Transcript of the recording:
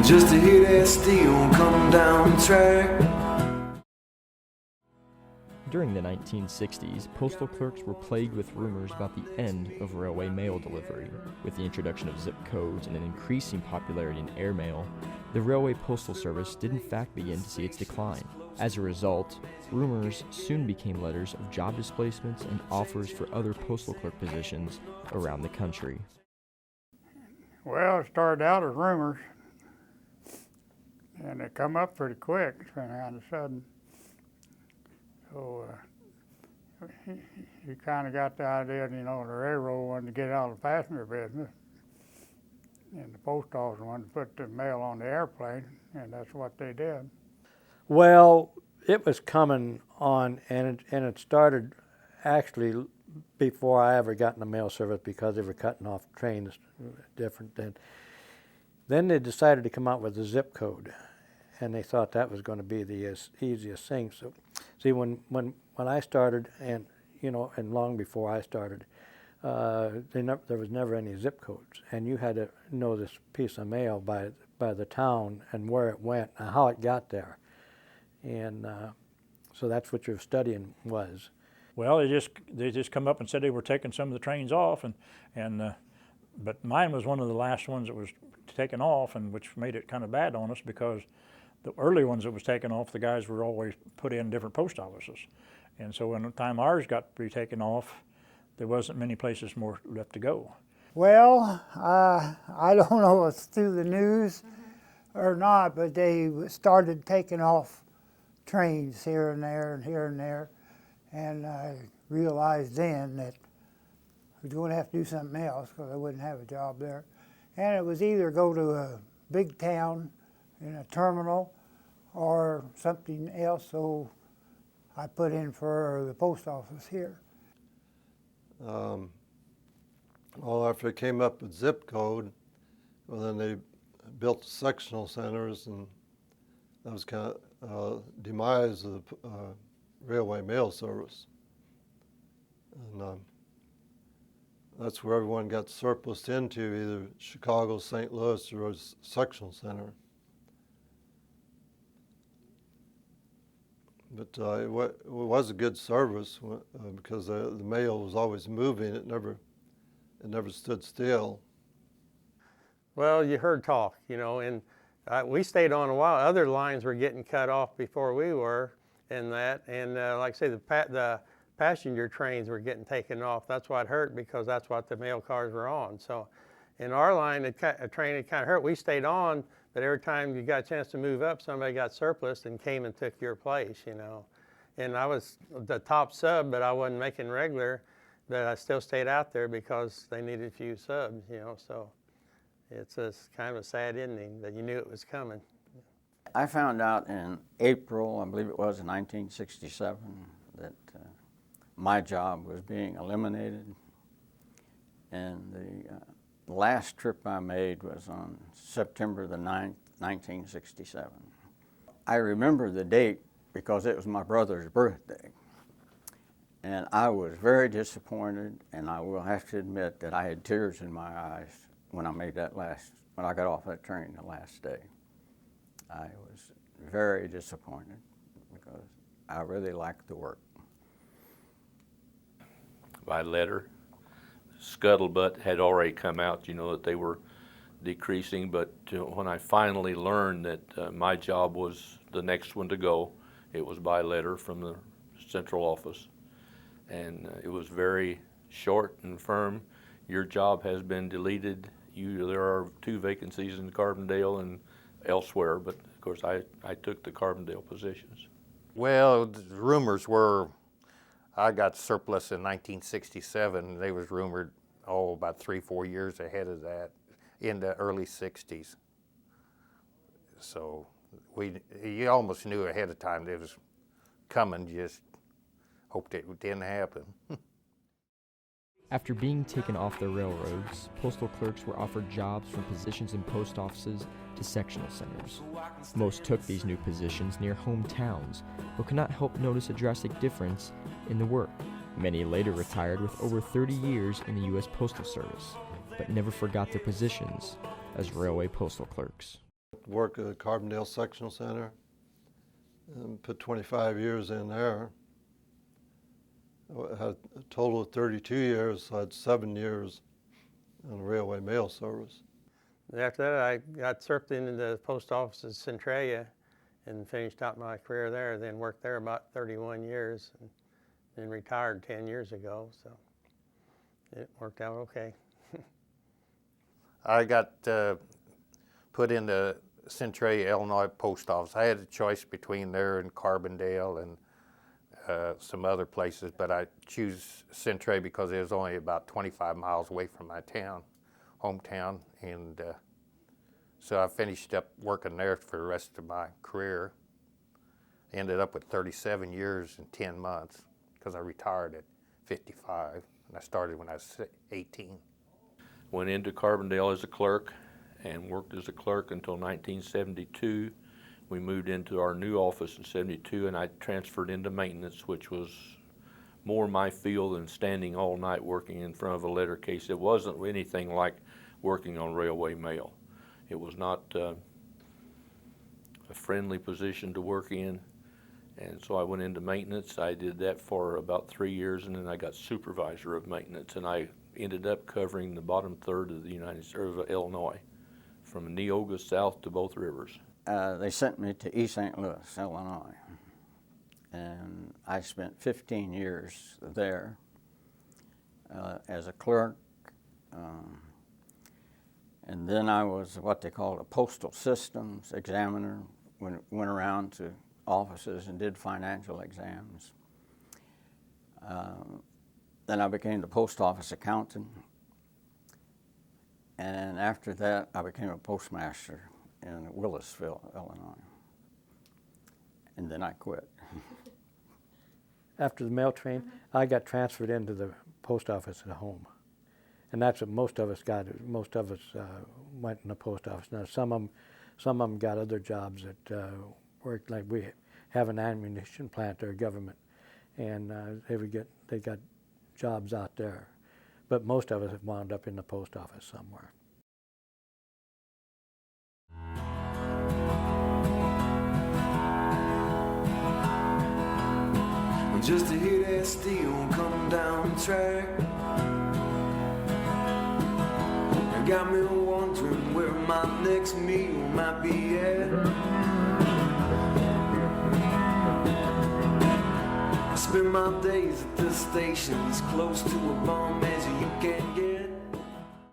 just to hear that steel come down the track. During the 1960s, postal clerks were plagued with rumors about the end of railway mail delivery. With the introduction of zip codes and an increasing popularity in airmail, the Railway Postal Service did in fact begin to see its decline. As a result, rumors soon became letters of job displacements and offers for other postal clerk positions around the country. Well, it started out as rumors, and it come up pretty quick, all of a sudden. So you kind of got the idea, you know, the railroad wanted to get out of the passenger business, and the post office wanted to put the mail on the airplane, and that's what they did. Well, it was coming on, and it started actually before I ever got in the mail service, because they were cutting off trains different then. Then they decided to come out with a zip code, and they thought that was going to be the easiest thing. So, see, when I started, and you know, and long before I started, there was never any zip codes, and you had to know this piece of mail by the town and where it went and how it got there, and so that's what your studying was. Well, they just come up and said they were taking some of the trains off, but mine was one of the last ones that was taken off, and which made it kind of bad on us, because the early ones that was taken off, the guys were always put in different post offices. And so when the time ours got to be taken off, there wasn't many places more left to go. Well, I don't know if it's through the news or not, but they started taking off trains here and there and here and there. And I realized then that we were going to have to do something else, because I wouldn't have a job there. And it was either go to a big town in a terminal or something else, so I put in for the post office here. Well, after it came up with zip code, well, then they built sectional centers, and that was kind of demise of the railway mail service. And that's where everyone got surplused into, either Chicago, St. Louis, or a sectional center. But it was a good service because the mail was always moving. It never stood still. Well, you heard talk, you know, and we stayed on a while. Other lines were getting cut off before we were in that, and like I say, the passenger trains were getting taken off. That's what hurt, because that's what the mail cars were on. So in our line, a train had kind of hurt. We stayed on, but every time you got a chance to move up, somebody got surplus and came and took your place, you know. And I was the top sub, but I wasn't making regular, but I still stayed out there because they needed a few subs, you know. So it's kind of a sad ending, but you knew it was coming. I found out in April, I believe it was, in 1967, that my job was being eliminated. And the last trip I made was on September the 9th, 1967. I remember the date because it was my brother's birthday. And I was very disappointed, and I will have to admit that I had tears in my eyes when I got off that train the last day. I was very disappointed because I really liked the work. By letter, scuttlebutt had already come out, you know, that they were decreasing, but when I finally learned that my job was the next one to go, it was by letter from the central office. And it was very short and firm. Your job has been deleted. There are 2 vacancies in Carbondale and elsewhere, but of course I took the Carbondale positions. Well, the rumors were I got surplus in 1967. They was rumored, about 3-4 years ahead of that, in the early 60s. So you almost knew ahead of time that it was coming, just hoped it didn't happen. After being taken off the railroads, postal clerks were offered jobs from positions in post offices to sectional centers. Most took these new positions near hometowns, but could not help notice a drastic difference in the work. Many later retired with over 30 years in the U.S. Postal Service, but never forgot their positions as railway postal clerks. Work at Carbondale Sectional Center and put 25 years in there. I had a total of 32 years, so I had 7 years on railway mail service. After that, I got served into the post office at Centralia and finished out my career there, then worked there about 31 years and then retired 10 years ago, so it worked out okay. I got put in the Centralia, Illinois post office. I had a choice between there and Carbondale and some other places, but I choose Centralia because it was only about 25 miles away from my hometown, and so I finished up working there for the rest of my career. Ended up with 37 years and 10 months because I retired at 55, and I started when I was 18. Went into Carbondale as a clerk and worked as a clerk until 1972. We moved into our new office in 72, and I transferred into maintenance, which was more my field than standing all night working in front of a letter case. It wasn't anything like working on railway mail. It was not a friendly position to work in, and so I went into maintenance. I did that for about 3 years, and then I got supervisor of maintenance, and I ended up covering the bottom third of the of Illinois, from Neoga south to both rivers. They sent me to East St. Louis, Illinois, and I spent 15 years there as a clerk, and then I was what they called a postal systems examiner. Went around to offices and did financial exams. Then I became the post office accountant, and after that I became a postmaster in Willisville, Illinois, and then I quit. After the mail train, I got transferred into the post office at home, and that's what most of us got. Most of us went in the post office. Now some of them got other jobs that worked, like we have an ammunition plant or government, and they got jobs out there, but most of us have wound up in the post office somewhere. Just to hear that steel come down the track, it got me wondering where my next meal might be at. I spend my days at the stations close to a bum